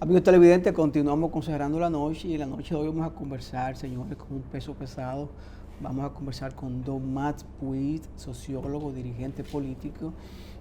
Amigos televidentes, continuamos consagrando la noche y en la noche de hoy vamos a conversar, señores, con un peso pesado. Vamos a conversar con Don Matt Puig, sociólogo, dirigente político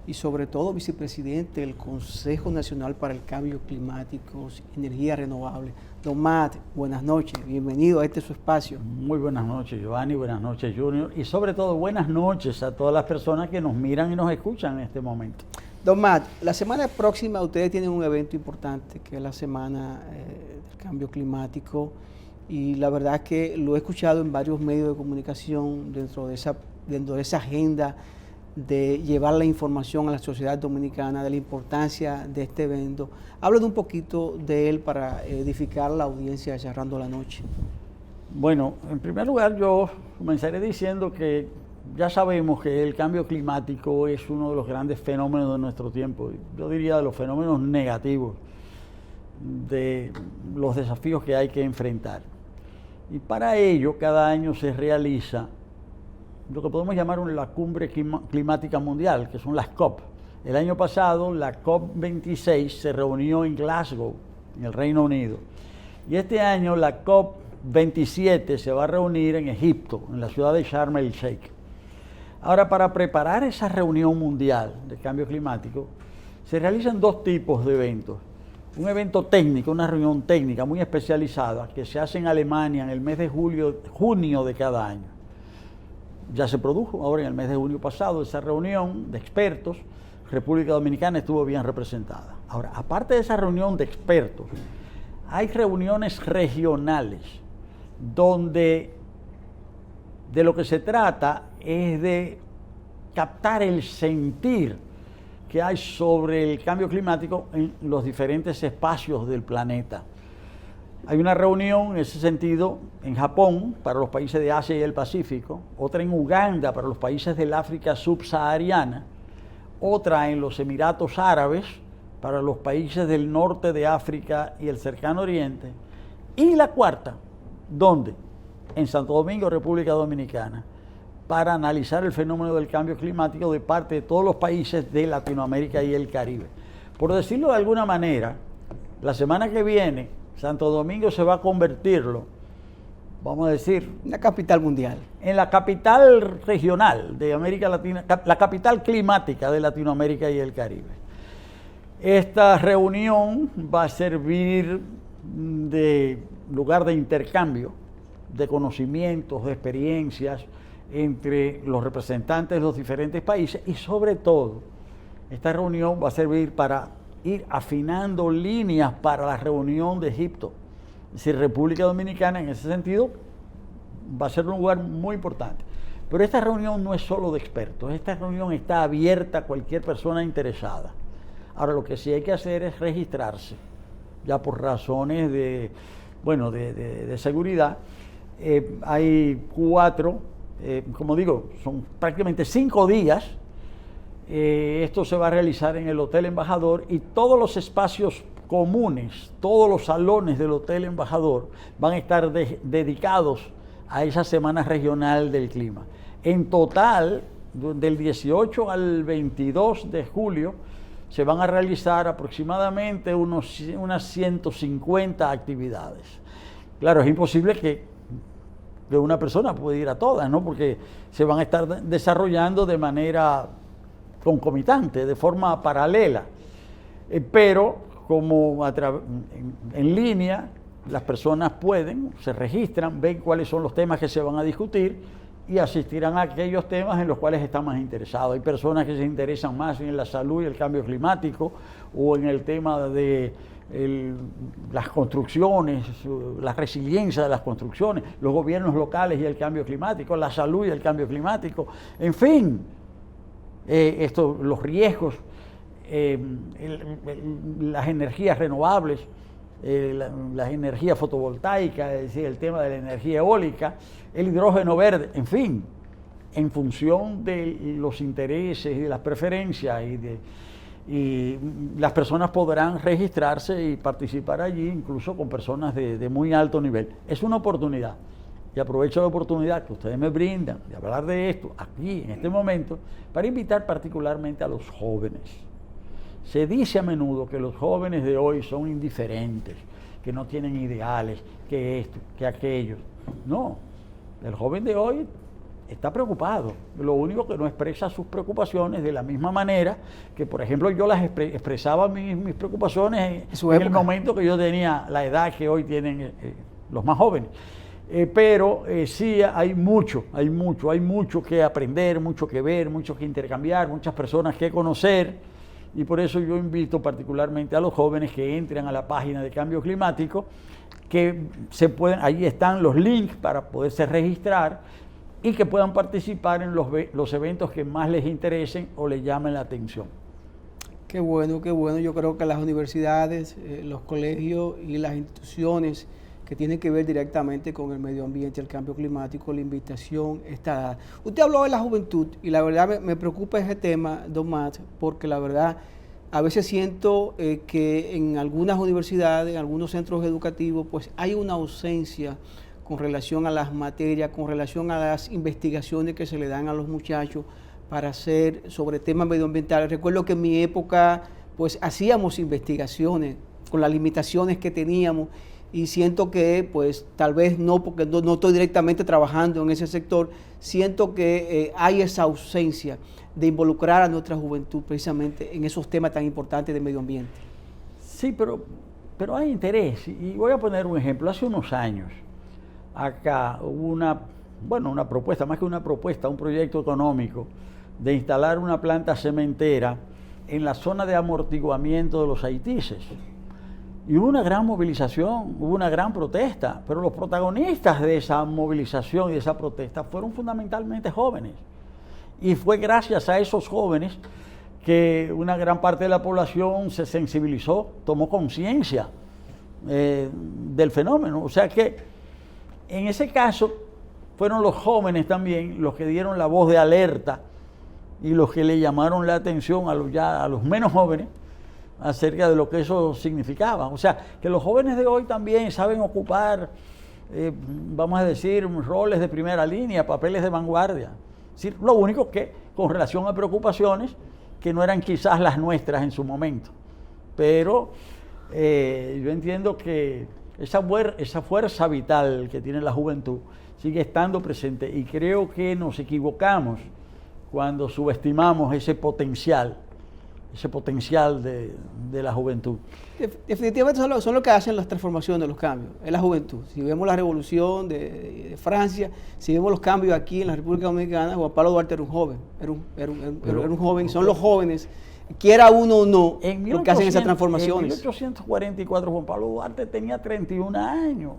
y sobre todo vicepresidente del Consejo Nacional para el Cambio Climático y Energía Renovable. Don Matt, buenas noches, bienvenido a este su espacio. Muy buenas noches, Giovanni, buenas noches, Junior, y sobre todo buenas noches a todas las personas que nos miran y nos escuchan en este momento. Don Matt, la semana próxima ustedes tienen un evento importante que es la Semana del Cambio Climático y la verdad es que lo he escuchado en varios medios de comunicación dentro de esa agenda de llevar la información a la sociedad dominicana de la importancia de este evento. Habla de un poquito de él para edificar la audiencia de Charrando la Noche. Bueno, en primer lugar yo comenzaré diciendo que ya sabemos que el cambio climático es uno de los grandes fenómenos de nuestro tiempo, yo diría de los fenómenos negativos, de los desafíos que hay que enfrentar. Y para ello cada año se realiza lo que podemos llamar la Cumbre Climática Mundial, que son las COP. El año pasado la COP26 se reunió en Glasgow, en el Reino Unido. Y este año la COP27 se va a reunir en Egipto, en la ciudad de Sharm el Sheikh. Ahora, para preparar esa reunión mundial de cambio climático, se realizan dos tipos de eventos. Un evento técnico, una reunión técnica muy especializada, que se hace en Alemania en el mes de junio de cada año. Ya se produjo ahora en el mes de junio pasado esa reunión de expertos. República Dominicana estuvo bien representada. Ahora, aparte de esa reunión de expertos, hay reuniones regionales donde de lo que se trata es de captar el sentir que hay sobre el cambio climático en los diferentes espacios del planeta. Hay una reunión en ese sentido en Japón para los países de Asia y el Pacífico, otra en Uganda para los países del África subsahariana, otra en los Emiratos Árabes para los países del norte de África y el Cercano Oriente, y la cuarta, ¿dónde? En Santo Domingo, República Dominicana, para analizar el fenómeno del cambio climático de parte de todos los países de Latinoamérica y el Caribe. Por decirlo de alguna manera, la semana que viene, Santo Domingo se va a convertirlo, vamos a decir, una capital mundial, en la capital regional de América Latina, la capital climática de Latinoamérica y el Caribe. Esta reunión va a servir de lugar de intercambio de conocimientos, de experiencias entre los representantes de los diferentes países y sobre todo esta reunión va a servir para ir afinando líneas para la reunión de Egipto. Es decir, República Dominicana en ese sentido va a ser un lugar muy importante. Pero esta reunión no es solo de expertos, esta reunión está abierta a cualquier persona interesada. Ahora lo que sí hay que hacer es registrarse, ya por razones de seguridad. Hay como digo, son prácticamente 5 días. Esto se va a realizar en el Hotel Embajador y todos los espacios comunes, todos los salones del Hotel Embajador van a estar dedicados a esa Semana Regional del Clima. En total, del 18 al 22 de julio, se van a realizar aproximadamente unas 150 actividades. Claro, es imposible que una persona pueda ir a todas, ¿no? Porque se van a estar desarrollando de manera concomitante, de forma paralela. Pero como en línea, las personas se registran, ven cuáles son los temas que se van a discutir y asistirán a aquellos temas en los cuales están más interesados. Hay personas que se interesan más en la salud y el cambio climático o en el tema de las construcciones, la resiliencia de las construcciones, los gobiernos locales y el cambio climático, la salud y el cambio climático, en fin, los riesgos, las energías renovables, las energías fotovoltaicas, es decir, el tema de la energía eólica, el hidrógeno verde, en fin, en función de los intereses y de las preferencias y las personas podrán registrarse y participar allí, incluso con personas de muy alto nivel. Es una oportunidad, y aprovecho la oportunidad que ustedes me brindan de hablar de esto aquí, en este momento, para invitar particularmente a los jóvenes. Se dice a menudo que los jóvenes de hoy son indiferentes, que no tienen ideales, que esto, que aquello. No, el joven de hoy está preocupado. Lo único que no expresa sus preocupaciones de la misma manera que, por ejemplo, yo las expresaba mis preocupaciones en el momento que yo tenía la edad que hoy tienen los más jóvenes. Pero sí hay mucho que aprender, mucho que ver, mucho que intercambiar, muchas personas que conocer. Y por eso yo invito particularmente a los jóvenes que entren a la página de Cambio Climático, que ahí están los links para poderse registrar y que puedan participar en los eventos que más les interesen o les llamen la atención. Qué bueno, qué bueno. Yo creo que las universidades, los colegios y las instituciones que tienen que ver directamente con el medio ambiente, el cambio climático, la invitación está dada. Usted habló de la juventud y la verdad me preocupa ese tema, don Matt, porque la verdad a veces siento que en algunas universidades, en algunos centros educativos, pues hay una ausencia con relación a las materias, con relación a las investigaciones que se le dan a los muchachos para hacer sobre temas medioambientales. Recuerdo que en mi época pues hacíamos investigaciones con las limitaciones que teníamos y siento que pues tal vez no, porque no estoy directamente trabajando en ese sector, siento que hay esa ausencia de involucrar a nuestra juventud precisamente en esos temas tan importantes de medio ambiente. Sí, pero hay interés y voy a poner un ejemplo. Hace unos años acá hubo una propuesta, más que una propuesta, un proyecto económico de instalar una planta cementera en la zona de amortiguamiento de los haitises. Y hubo una gran movilización, hubo una gran protesta, pero los protagonistas de esa movilización y de esa protesta fueron fundamentalmente jóvenes. Y fue gracias a esos jóvenes que una gran parte de la población se sensibilizó, tomó conciencia del fenómeno. O sea que en ese caso fueron los jóvenes también los que dieron la voz de alerta y los que le llamaron la atención a los menos jóvenes acerca de lo que eso significaba. O sea, que los jóvenes de hoy también saben ocupar, vamos a decir, roles de primera línea, papeles de vanguardia. Es decir, lo único que con relación a preocupaciones que no eran quizás las nuestras en su momento. Pero yo entiendo que esa fuerza vital que tiene la juventud sigue estando presente y creo que nos equivocamos cuando subestimamos ese potencial de la juventud. Definitivamente son lo que hacen las transformaciones, los cambios, es la juventud. Si vemos la revolución de Francia, si vemos los cambios aquí en la República Dominicana, Juan Pablo Duarte era un joven, era un joven, son los jóvenes, quiera uno o no, los que hacen esas transformaciones. En 1844 Juan Pablo Duarte tenía 31 años,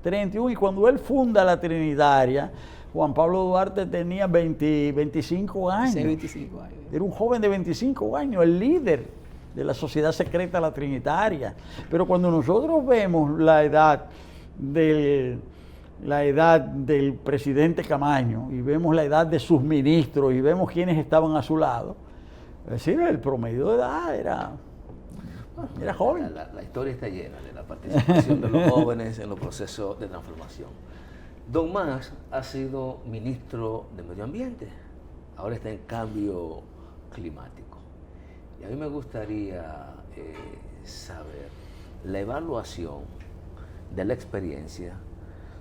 31, y cuando él funda la Trinitaria, Juan Pablo Duarte tenía 25 años. Sí, 25 años. Era un joven de 25 años, el líder de la Sociedad Secreta La Trinitaria. Pero cuando nosotros vemos la edad del presidente Camaño y vemos la edad de sus ministros y vemos quiénes estaban a su lado, es decir, el promedio de edad era joven. La historia está llena de la participación de los jóvenes en los procesos de transformación. Don Mas ha sido ministro de Medio Ambiente, ahora está en Cambio Climático. Y a mí me gustaría saber la evaluación de la experiencia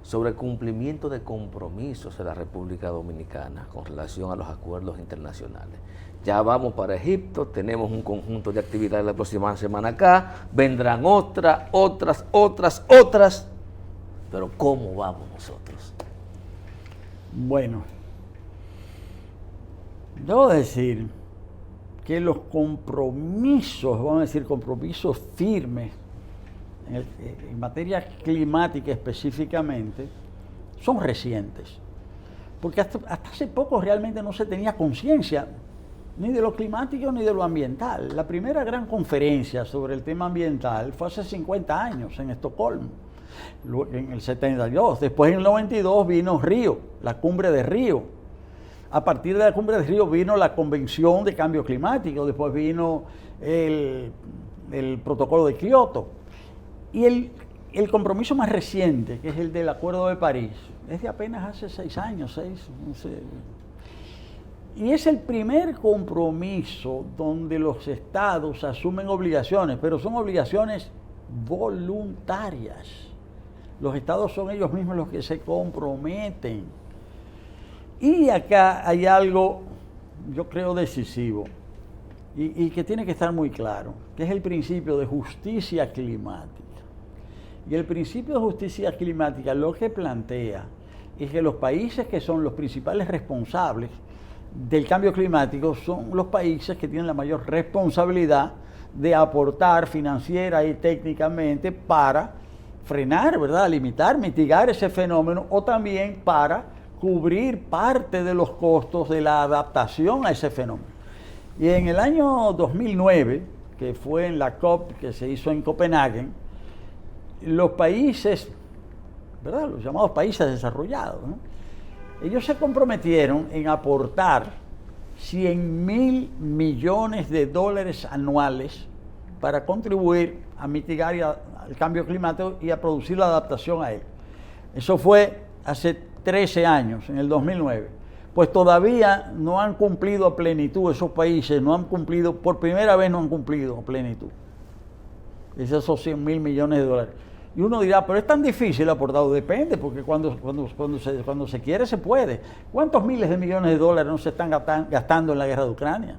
sobre el cumplimiento de compromisos de la República Dominicana con relación a los acuerdos internacionales. Ya vamos para Egipto, tenemos un conjunto de actividades la próxima semana acá, vendrán otras, pero ¿cómo vamos nosotros? Bueno, debo decir que los compromisos, vamos a decir compromisos firmes en materia climática específicamente, son recientes. Porque hasta hace poco realmente no se tenía conciencia ni de lo climático ni de lo ambiental. La primera gran conferencia sobre el tema ambiental fue hace 50 años en Estocolmo, en el 72. Después en el 92 vino Río, la cumbre de Río. A partir de la cumbre de Río vino la Convención de Cambio Climático, después vino el Protocolo de Kioto. Y el compromiso más reciente, que es el del Acuerdo de París, es de apenas hace 6 años, no sé. Y es el primer compromiso donde los estados asumen obligaciones, pero son obligaciones voluntarias. Los estados son ellos mismos los que se comprometen. Y acá hay algo, yo creo, decisivo y que tiene que estar muy claro, que es el principio de justicia climática. Y el principio de justicia climática lo que plantea es que los países que son los principales responsables del cambio climático son los países que tienen la mayor responsabilidad de aportar financiera y técnicamente para frenar, ¿verdad?, limitar, mitigar ese fenómeno, o también para cubrir parte de los costos de la adaptación a ese fenómeno. Y en el año 2009, que fue en la COP que se hizo en Copenhague, los países, ¿verdad?, los llamados países desarrollados, ¿no?, ellos se comprometieron en aportar 100.000 millones de dólares anuales para contribuir a mitigar el cambio climático y a producir la adaptación a él. Eso fue hace 13 años, en el 2009. Pues todavía no han cumplido a plenitud, esos países no han cumplido, por primera vez no han cumplido a plenitud esos 100.000 millones de dólares. Y uno dirá, pero es tan difícil aportar. Depende, porque cuando se quiere se puede. ¿Cuántos miles de millones de dólares no se están gastando en la guerra de Ucrania?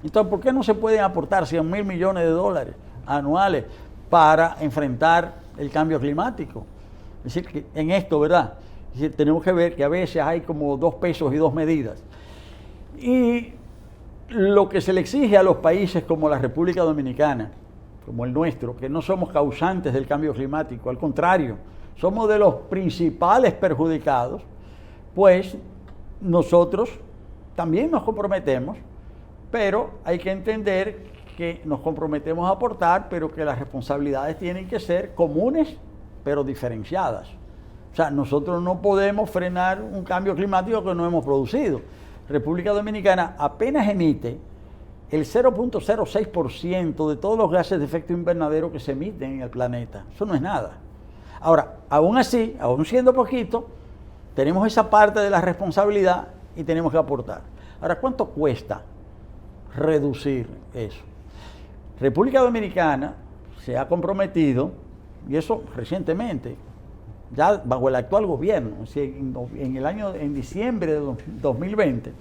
Entonces, ¿por qué no se pueden aportar 100.000 millones de dólares anuales para enfrentar el cambio climático? Es decir, que en esto, ¿verdad? Es decir, tenemos que ver que a veces hay como 2 pesos y 2 medidas. Y lo que se le exige a los países como la República Dominicana, como el nuestro, que no somos causantes del cambio climático, al contrario, somos de los principales perjudicados, pues nosotros también nos comprometemos, pero hay que entender que nos comprometemos a aportar, pero que las responsabilidades tienen que ser comunes, pero diferenciadas. O sea, nosotros no podemos frenar un cambio climático que no hemos producido. República Dominicana apenas emite el 0.06% de todos los gases de efecto invernadero que se emiten en el planeta. Eso no es nada. Ahora, aún así, aún siendo poquito, tenemos esa parte de la responsabilidad y tenemos que aportar. Ahora, ¿cuánto cuesta reducir eso? República Dominicana se ha comprometido, y eso recientemente, ya bajo el actual gobierno, en diciembre de 2020,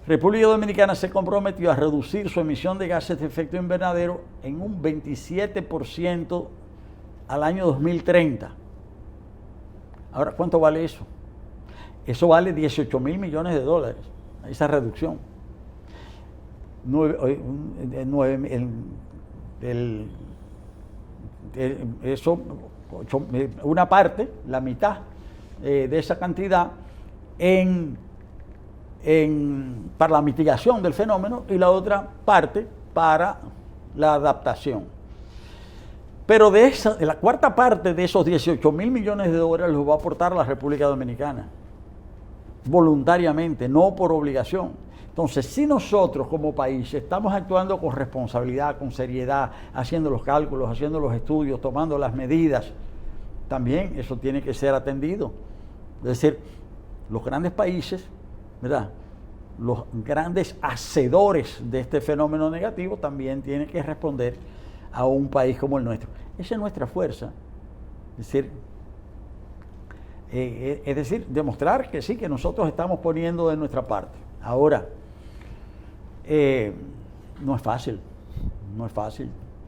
República Dominicana se comprometió a reducir su emisión de gases de efecto invernadero en un 27% al año 2030. Ahora, ¿cuánto vale eso? Eso vale 18.000 millones de dólares, esa reducción. Una parte, la mitad de esa cantidad, para la mitigación del fenómeno, y la otra parte para la adaptación. Pero de la cuarta parte de esos 18.000 millones de dólares los va a aportar la República Dominicana, voluntariamente, no por obligación. Entonces, si nosotros como país estamos actuando con responsabilidad, con seriedad, haciendo los cálculos, haciendo los estudios, tomando las medidas, también eso tiene que ser atendido. Es decir, los grandes países, ¿verdad?, los grandes hacedores de este fenómeno negativo también tienen que responder a un país como el nuestro. Esa es nuestra fuerza. Es decir, demostrar que sí, que nosotros estamos poniendo de nuestra parte. Ahora, no es fácil,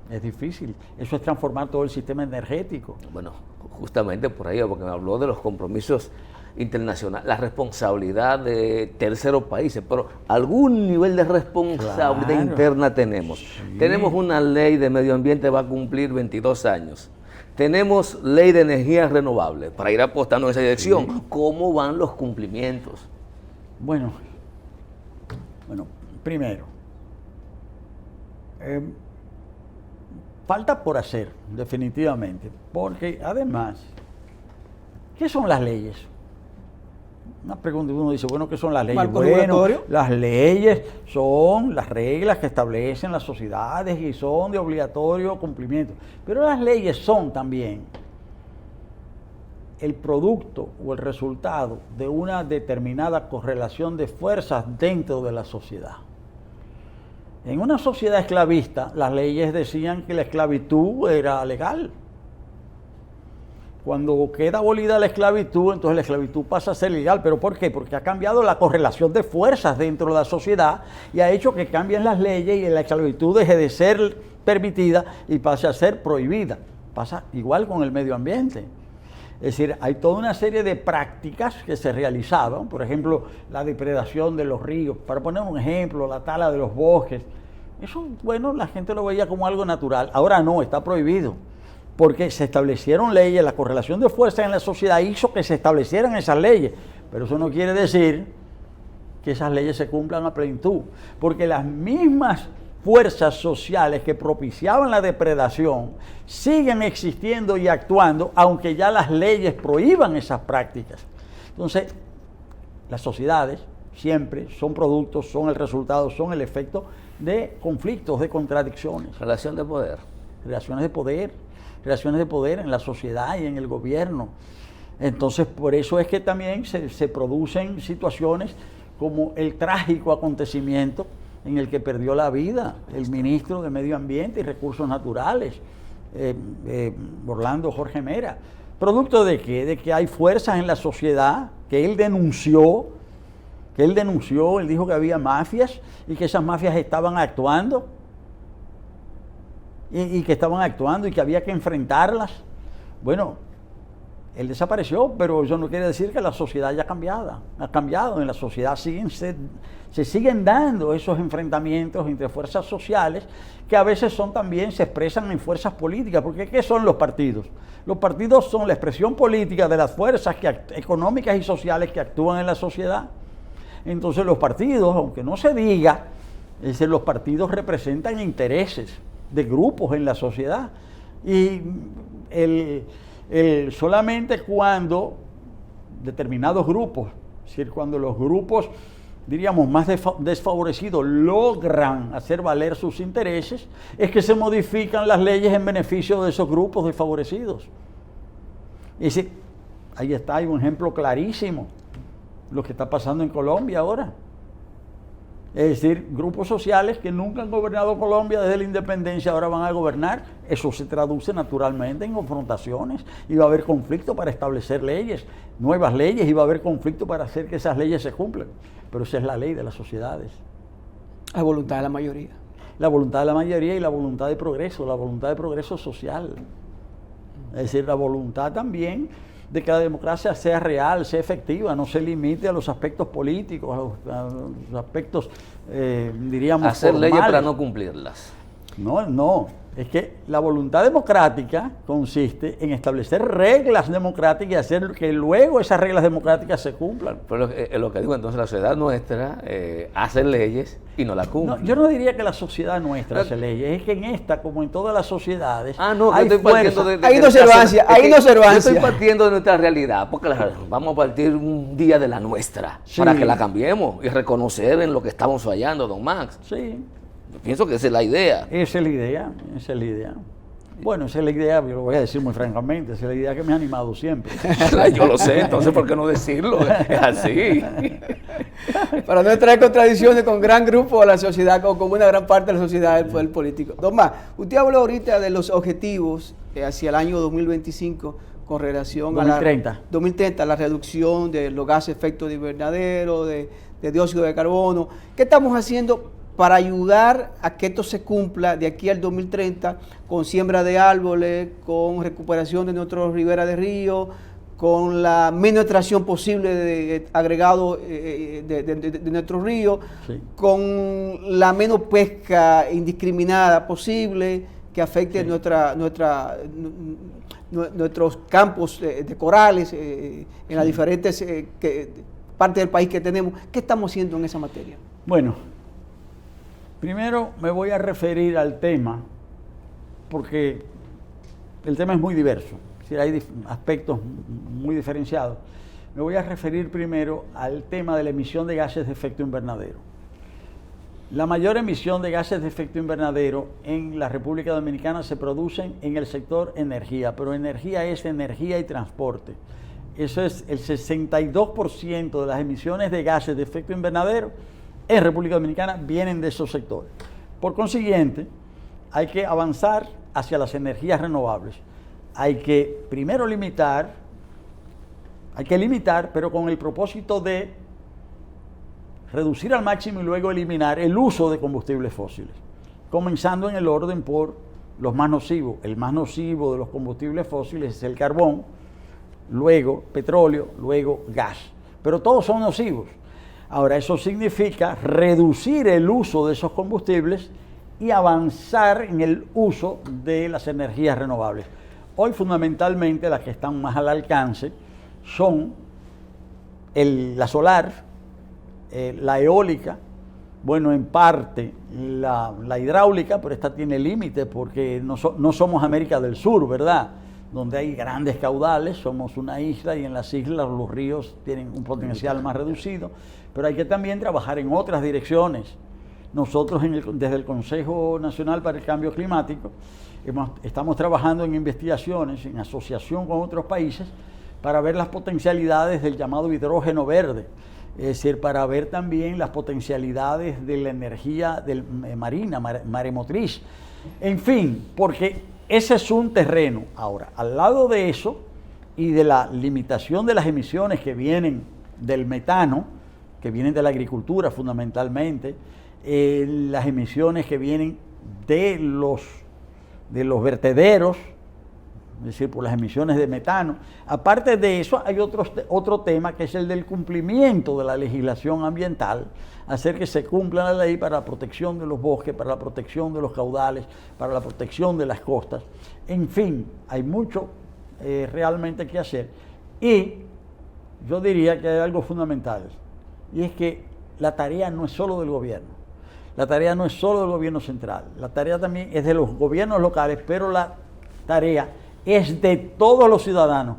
es difícil. Eso es transformar todo el sistema energético. Bueno, justamente por ahí, porque me habló de los compromisos internacionales, la responsabilidad de terceros países, pero algún nivel de responsabilidad interna tenemos. Sí. Tenemos una ley de medio ambiente, va a cumplir 22 años. Tenemos ley de energías renovables para ir apostando en esa dirección. Sí. ¿Cómo van los cumplimientos? Bueno, primero, falta por hacer, definitivamente, porque además, ¿qué son las leyes? Una pregunta, uno dice, bueno, ¿qué son las leyes? Bueno, las leyes son las reglas que establecen las sociedades y son de obligatorio cumplimiento. Pero las leyes son también el producto o el resultado de una determinada correlación de fuerzas dentro de la sociedad. En una sociedad esclavista, las leyes decían que la esclavitud era legal. Cuando queda abolida la esclavitud, entonces la esclavitud pasa a ser legal. ¿Pero por qué? Porque ha cambiado la correlación de fuerzas dentro de la sociedad y ha hecho que cambien las leyes y la esclavitud deje de ser permitida y pase a ser prohibida. Pasa igual con el medio ambiente. Es decir, hay toda una serie de prácticas que se realizaban, por ejemplo, la depredación de los ríos, para poner un ejemplo, la tala de los bosques. Eso, bueno, la gente lo veía como algo natural. Ahora no, está prohibido, porque se establecieron leyes, la correlación de fuerzas en la sociedad hizo que se establecieran esas leyes, pero eso no quiere decir que esas leyes se cumplan a plenitud, porque las mismas fuerzas sociales que propiciaban la depredación siguen existiendo y actuando, aunque ya las leyes prohíban esas prácticas. Entonces, las sociedades siempre son productos, son el resultado, son el efecto de conflictos, de contradicciones. Relación de poder. Relaciones de poder en la sociedad y en el gobierno. Entonces, por eso es que también se producen situaciones como el trágico acontecimiento en el que perdió la vida el ministro de Medio Ambiente y Recursos Naturales, Orlando Jorge Mera. ¿Producto de qué? De que hay fuerzas en la sociedad que él denunció, él dijo que había mafias y que esas mafias estaban actuando, y que había que enfrentarlas. Bueno, él desapareció, pero eso no quiere decir que la sociedad haya cambiado. Ha cambiado, en la sociedad se siguen dando esos enfrentamientos entre fuerzas sociales que a veces se expresan en fuerzas políticas, porque ¿qué son los partidos? Los partidos son la expresión política de las fuerzas económicas y sociales que actúan en la sociedad. Entonces los partidos, aunque no se diga, los partidos representan intereses de grupos en la sociedad, y solamente cuando determinados grupos, es decir, cuando los grupos, diríamos, más desfavorecidos logran hacer valer sus intereses, es que se modifican las leyes en beneficio de esos grupos desfavorecidos. Y sí, ahí está, hay un ejemplo clarísimo, lo que está pasando en Colombia ahora. Es decir, grupos sociales que nunca han gobernado Colombia desde la independencia ahora van a gobernar. Eso se traduce naturalmente en confrontaciones y va a haber conflicto para establecer leyes, nuevas leyes, y va a haber conflicto para hacer que esas leyes se cumplan. Pero esa es la ley de las sociedades. La voluntad de la mayoría. La voluntad de la mayoría y la voluntad de progreso social. Es decir, la voluntad también de que la democracia sea real, sea efectiva, no se limite a los aspectos políticos, a los aspectos, diríamos, hacer formales. Leyes para no cumplirlas. No, es que la voluntad democrática consiste en establecer reglas democráticas y hacer que luego esas reglas democráticas se cumplan. Pero lo que digo, entonces, la sociedad nuestra hace leyes y no las cumple. No, yo no diría que la sociedad nuestra hace leyes, es que en esta, como en todas las sociedades, no, hay estoy partiendo fuerza. Hay inobservancia, Yo estoy partiendo de nuestra realidad, porque vamos a partir un día de la nuestra, Sí. para que la cambiemos y reconocer en lo que estamos fallando, don Max. Sí. Yo pienso que esa es la idea. Esa es la idea. Bueno, esa es la idea, yo lo voy a decir muy francamente, esa es la idea que me ha animado siempre. Yo lo sé, entonces ¿por qué no decirlo? Es así. Para no entrar en contradicciones con gran grupo de la sociedad, o con una gran parte de la sociedad del poder político. Don Max, usted habló ahorita de los objetivos hacia el año 2025 con relación 2030, la reducción de los gases de efecto de invernadero, de dióxido de carbono. ¿Qué estamos haciendo para ayudar a que esto se cumpla de aquí al 2030 con siembra de árboles, con recuperación de nuestros riberas de río, con la menos extracción posible de agregado de nuestros ríos, sí, con la menos pesca indiscriminada posible que afecte nuestros campos de corales en las diferentes partes del país que tenemos? ¿Qué estamos haciendo en esa materia? Bueno, primero me voy a referir al tema, porque el tema es muy diverso, hay aspectos muy diferenciados. Me voy a referir primero al tema de la emisión de gases de efecto invernadero. La mayor emisión de gases de efecto invernadero en la República Dominicana se producen en el sector energía, pero energía es energía y transporte. Eso es el 62% de las emisiones de gases de efecto invernadero en República Dominicana vienen de esos sectores. Por consiguiente, hay que avanzar hacia las energías renovables. Hay que primero limitar, pero con el propósito de reducir al máximo y luego eliminar el uso de combustibles fósiles, comenzando en el orden por los más nocivos. El más nocivo de los combustibles fósiles es el carbón, luego petróleo, luego gas, pero todos son nocivos. Ahora, eso significa reducir el uso de esos combustibles y avanzar en el uso de las energías renovables. Hoy, fundamentalmente, las que están más al alcance son la solar, la eólica, bueno, en parte la hidráulica, pero esta tiene límite porque no somos América del Sur, ¿verdad?, donde hay grandes caudales, somos una isla y en las islas los ríos tienen un potencial más reducido, pero hay que también trabajar en otras direcciones. Nosotros desde el Consejo Nacional para el Cambio Climático estamos trabajando en investigaciones en asociación con otros países para ver las potencialidades del llamado hidrógeno verde, es decir, para ver también las potencialidades de la energía marina, maremotriz, en fin, porque ese es un terreno. Ahora, al lado de eso y de la limitación de las emisiones que vienen del metano, que vienen de la agricultura fundamentalmente, las emisiones que vienen de los vertederos, es decir, por las emisiones de metano. Aparte de eso, hay otro tema que es el del cumplimiento de la legislación ambiental, hacer que se cumpla la ley para la protección de los bosques, para la protección de los caudales, para la protección de las costas. En fin, hay mucho realmente que hacer. Y yo diría que hay algo fundamental, y es que la tarea no es solo del gobierno, la tarea no es solo del gobierno central, la tarea también es de los gobiernos locales, pero la tarea es de todos los ciudadanos.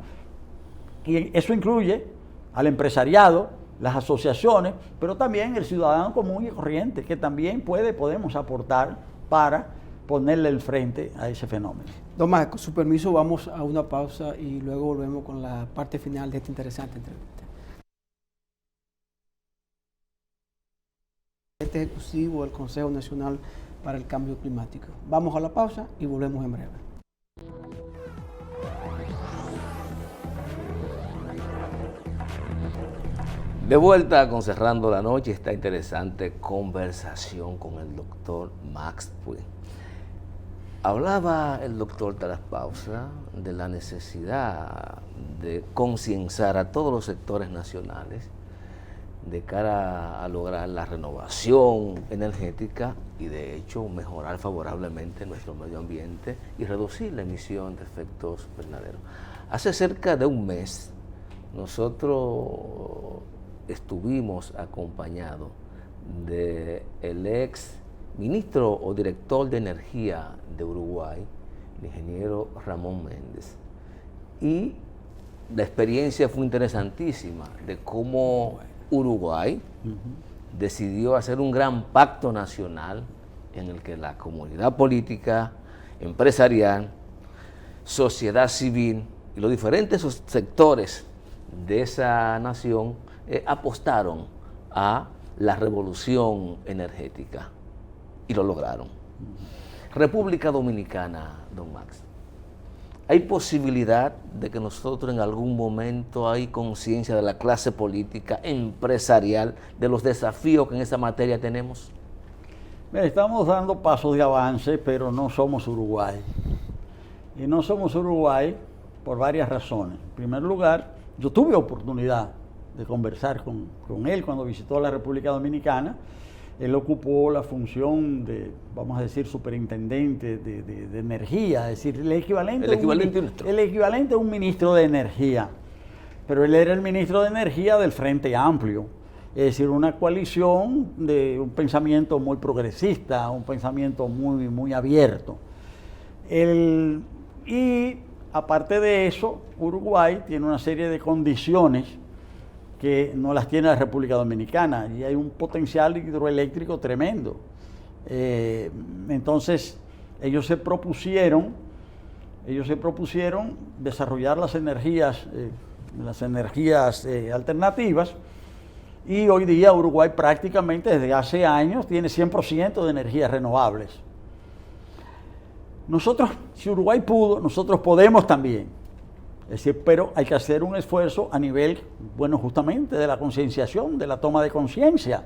Y eso incluye al empresariado, las asociaciones, pero también el ciudadano común y corriente, que también podemos aportar para ponerle el frente a ese fenómeno. Don Max, con su permiso vamos a una pausa y luego volvemos con la parte final de esta interesante entrevista. Ejecutivo del Consejo Nacional para el Cambio Climático. Vamos a la pausa y volvemos en breve. De vuelta con Cerrando la Noche, esta interesante conversación con el doctor Max Puig. Hablaba el doctor tras la pausa de la necesidad de concienciar a todos los sectores nacionales de cara a lograr la renovación energética y de hecho mejorar favorablemente nuestro medio ambiente y reducir la emisión de efectos invernaderos. Hace cerca de un mes nosotros estuvimos acompañados del ex ministro o director de Energía de Uruguay, el ingeniero Ramón Méndez, y la experiencia fue interesantísima de cómo Uruguay decidió hacer un gran pacto nacional en el que la comunidad política, empresarial, sociedad civil y los diferentes sectores de esa nación apostaron a la revolución energética y lo lograron. República Dominicana, don Max, ¿hay posibilidad de que nosotros en algún momento hay conciencia de la clase política, empresarial, de los desafíos que en esa materia tenemos? Mira, estamos dando pasos de avance, pero no somos Uruguay. Y no somos Uruguay por varias razones. En primer lugar, yo tuve oportunidad de conversar con él cuando visitó la República Dominicana. Él ocupó la función de, vamos a decir, superintendente de energía, es decir, el equivalente a un ministro de energía. Pero él era el ministro de energía del Frente Amplio, es decir, una coalición de un pensamiento muy progresista, un pensamiento muy, muy abierto. Y aparte de eso, Uruguay tiene una serie de condiciones que no las tiene la República Dominicana, y hay un potencial hidroeléctrico tremendo. Entonces, ellos se propusieron desarrollar las energías las energías alternativas, y hoy día Uruguay prácticamente desde hace años tiene 100% de energías renovables. Nosotros, si Uruguay pudo, nosotros podemos también. Es decir, pero hay que hacer un esfuerzo a nivel, bueno, justamente de la concienciación, de la toma de conciencia.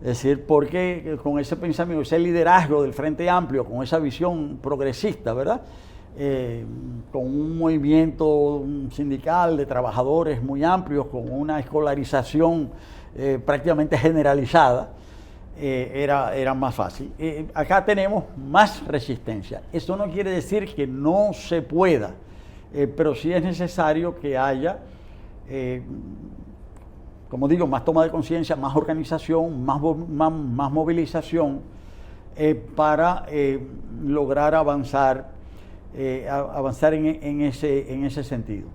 Es decir, porque con ese pensamiento, ese liderazgo del Frente Amplio, con esa visión progresista, ¿verdad? Con un movimiento sindical de trabajadores muy amplios, con una escolarización prácticamente generalizada, era más fácil. Acá tenemos más resistencia. Eso no quiere decir que no se pueda, pero sí es necesario que haya, como digo, más toma de conciencia, más organización, más movilización para lograr avanzar en ese sentido.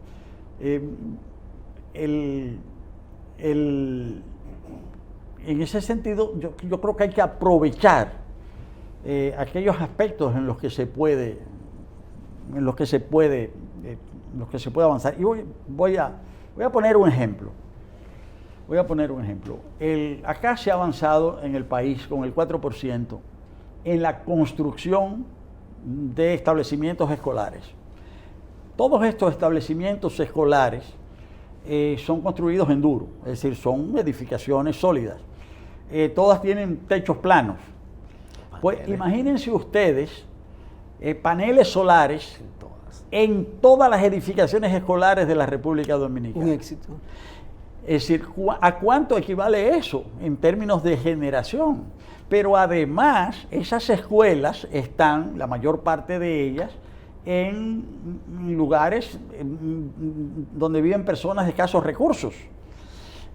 En ese sentido, yo creo que hay que aprovechar aquellos aspectos en los que se puede avanzar. Y voy a poner un ejemplo. Acá se ha avanzado en el país con el 4% en la construcción de establecimientos escolares. Todos estos establecimientos escolares son construidos en duro, es decir, son edificaciones sólidas. Todas tienen techos planos. Pues imagínense ustedes paneles solares en todas las edificaciones escolares de la República Dominicana. Un éxito. Es decir, ¿a cuánto equivale eso en términos de generación? Pero además, esas escuelas están, la mayor parte de ellas, en lugares donde viven personas de escasos recursos.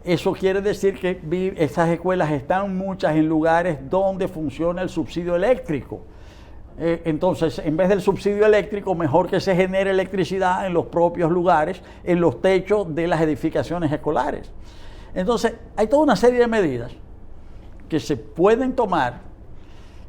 Eso quiere decir que esas escuelas están muchas en lugares donde funciona el subsidio eléctrico. Entonces, en vez del subsidio eléctrico, mejor que se genere electricidad en los propios lugares, en los techos de las edificaciones escolares. Entonces, hay toda una serie de medidas que se pueden tomar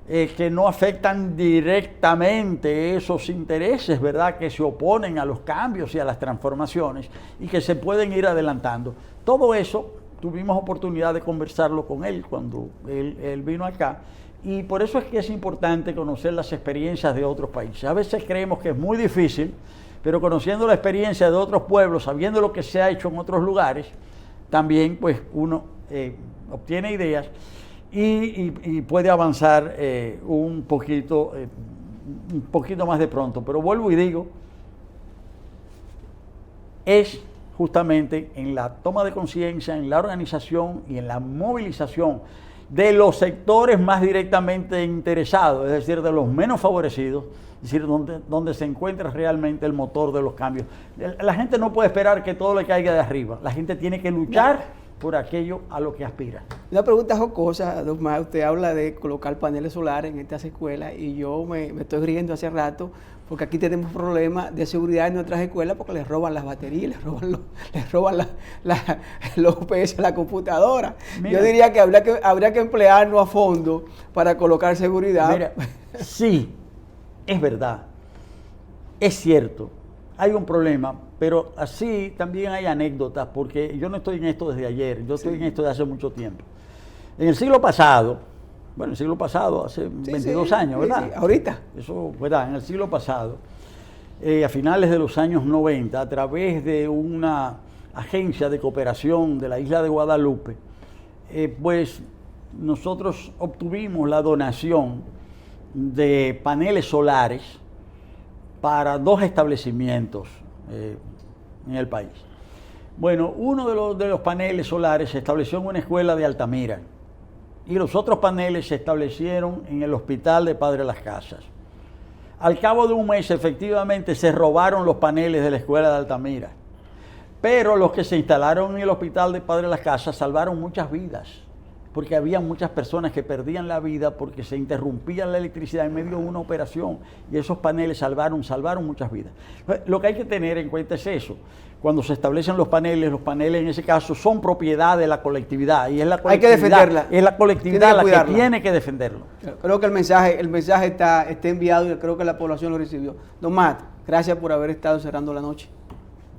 que no afectan directamente esos intereses, ¿verdad?, que se oponen a los cambios y a las transformaciones y que se pueden ir adelantando. Todo eso tuvimos oportunidad de conversarlo con él cuando él vino acá. Y por eso es que es importante conocer las experiencias de otros países. A veces creemos que es muy difícil, pero conociendo la experiencia de otros pueblos, sabiendo lo que se ha hecho en otros lugares, también pues uno obtiene ideas y puede avanzar un poquito más de pronto. Pero vuelvo y digo, es justamente en la toma de conciencia, en la organización y en la movilización de los sectores más directamente interesados, es decir, de los menos favorecidos, es decir, donde se encuentra realmente el motor de los cambios. La gente no puede esperar que todo le caiga de arriba, la gente tiene que luchar por aquello a lo que aspira. Una pregunta jocosa, don Omar, usted habla de colocar paneles solares en estas escuelas y yo me estoy riendo hace rato porque aquí tenemos problemas de seguridad en nuestras escuelas porque les roban las baterías, les roban los UPS a la computadora. Mira, yo diría que habría que emplearnos a fondo para colocar seguridad. Mira, sí, es verdad, es cierto, hay un problema, pero así también hay anécdotas, porque yo no estoy en esto desde ayer, yo estoy en esto desde hace mucho tiempo. En el siglo pasado, hace 22 años, ¿verdad? Sí, ahorita. Eso, ¿verdad? En el siglo pasado, a finales de los años 90, a través de una agencia de cooperación de la isla de Guadalupe, pues nosotros obtuvimos la donación de paneles solares para 2 establecimientos en el país. Bueno, uno de los paneles solares se estableció en una escuela de Altamira y los otros paneles se establecieron en el hospital de Padre Las Casas. Al cabo de un mes, efectivamente, se robaron los paneles de la escuela de Altamira, pero los que se instalaron en el hospital de Padre Las Casas salvaron muchas vidas, porque había muchas personas que perdían la vida porque se interrumpía la electricidad en medio de una operación y esos paneles salvaron muchas vidas. Lo que hay que tener en cuenta es eso. Cuando se establecen los paneles en ese caso son propiedad de la colectividad y es la colectividad, hay que defenderla. Es la colectividad la que tiene que defenderlo. Creo que el mensaje está enviado y creo que la población lo recibió. Don Matt, gracias por haber estado cerrando la noche.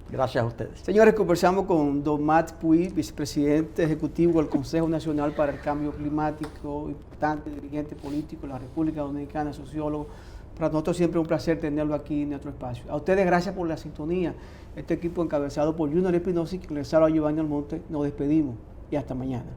Gracias a ustedes. Señores, conversamos con don Matt Puig, vicepresidente ejecutivo del Consejo Nacional para el Cambio Climático, importante dirigente político de la República Dominicana, sociólogo. Para nosotros siempre es un placer tenerlo aquí en nuestro espacio. A ustedes gracias por la sintonía. Este equipo encabezado por Junior Espinosa y que les habla Giovanni Almonte, nos despedimos y hasta mañana.